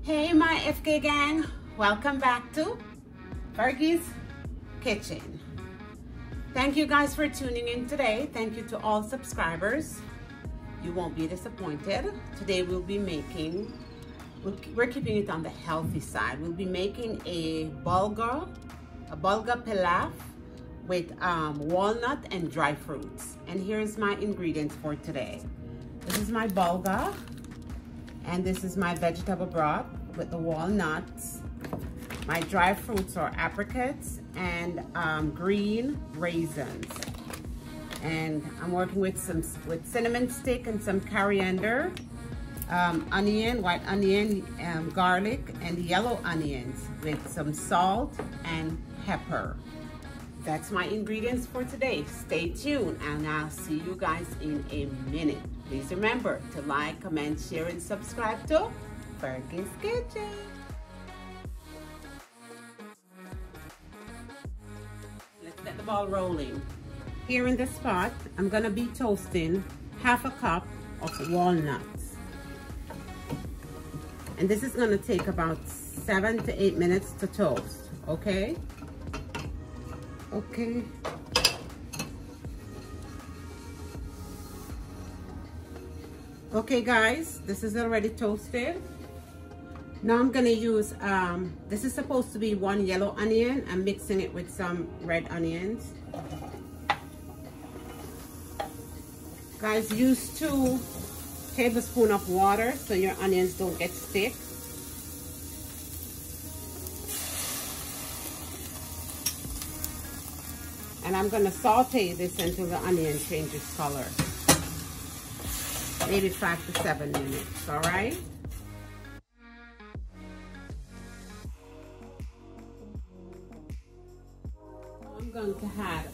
Hey my FK gang, welcome back to Fergie's Kitchen. Thank you guys for tuning in today. Thank you to all subscribers. You won't be disappointed. Today we'll be making, we're keeping it on the healthy side. We'll be making a Bulgur Pilaf with walnut and dry fruits. And here's my ingredients for today. This is my Bulgur, and this is my vegetable broth with the walnuts, my dry fruits or apricots, and green raisins. And I'm working with cinnamon stick and some coriander, onion, white onion, garlic, and yellow onions with some salt and pepper. That's my ingredients for today. Stay tuned and I'll see you guys in a minute. Please remember to like, comment, share, and subscribe to Fergie's Kitchen. Let's get the ball rolling. Here in this pot, I'm gonna be toasting half a cup of walnuts. And this is gonna take about 7 to 8 minutes to toast, okay? Okay. Okay guys, this is already toasted. Now I'm gonna use, this is supposed to be 1 yellow onion. I'm mixing it with some red onions. Guys, use 2 tablespoons of water so your onions don't get stick. And I'm gonna saute this until the onion changes color. Maybe 5 to 7 minutes, all right? I'm going to add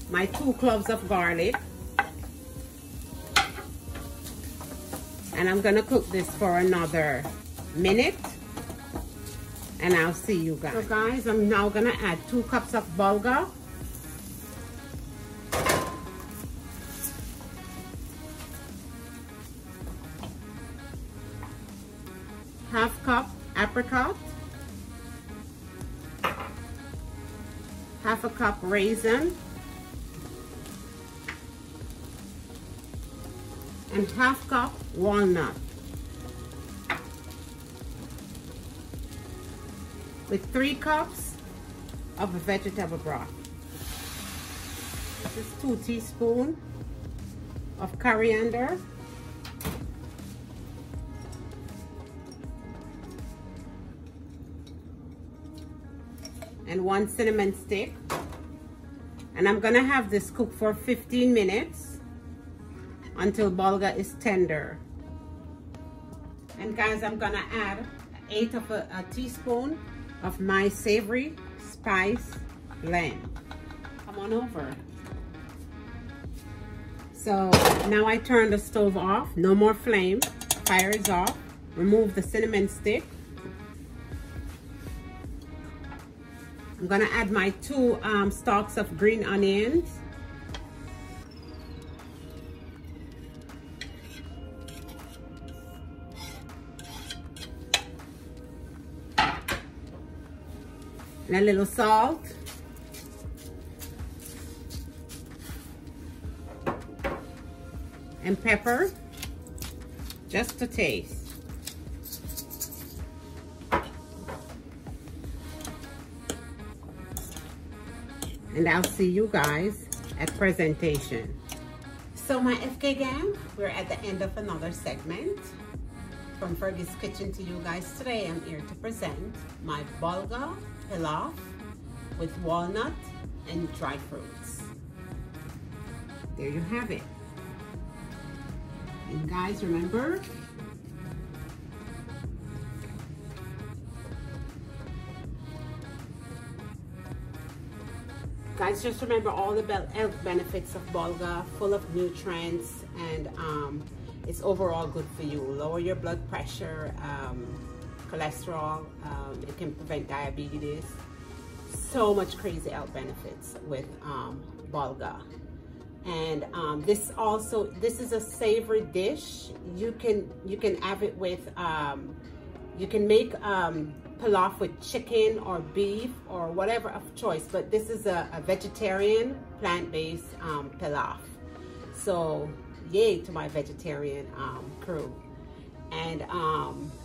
my 2 cloves of garlic. And I'm gonna cook this for another minute. And I'll see you guys. So guys, I'm now gonna add 2 cups of bulgur. Half cup apricot. Half a cup raisin. And half cup walnut. With 3 cups of vegetable broth. This is 2 teaspoons of coriander. And 1 cinnamon stick. And I'm gonna have this cook for 15 minutes until bulgur is tender. And guys, I'm gonna add 1/8 of a teaspoon of my savory spice blend. Come on over. So now I turn the stove off, no more flame, fire is off. Remove the cinnamon stick. I'm gonna add my 2 stalks of green onions. And a little salt. And pepper, just to taste. And I'll see you guys at presentation. So my FK gang, we're at the end of another segment from Fergie's Kitchen to you guys. Today I'm here to present my Bulgur Pilaf with walnut and dry fruits. There you have it. And guys, remember, just remember all the health benefits of bulgur, full of nutrients, and it's overall good for you. Lower your blood pressure, cholesterol, it can prevent diabetes. So much crazy health benefits with bulgur. And this is a savory dish. You can have it with You can make pilaf with chicken or beef or whatever of choice, but this is a vegetarian, plant-based pilaf. So yay to my vegetarian crew. And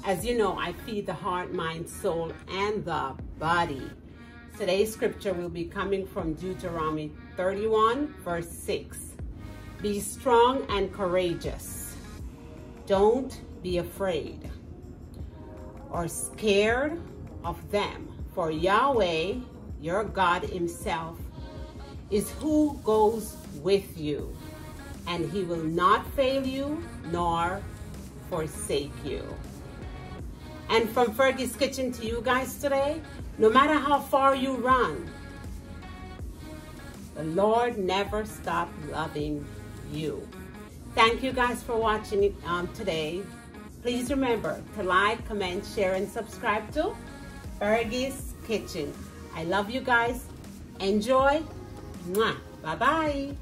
as you know, I feed the heart, mind, soul, and the body. Today's scripture will be coming from Deuteronomy 31, verse 6. Be strong and courageous. Don't be afraid or scared of them, for Yahweh, your God himself, is who goes with you, and he will not fail you nor forsake you. And from Fergie's Kitchen to you guys today, no matter how far you run, the Lord never stopped loving you. Thank you guys for watching it today. Please remember to like, comment, share, and subscribe to Fergie's Kitchen. I love you guys. Enjoy. Mwah. Bye-bye.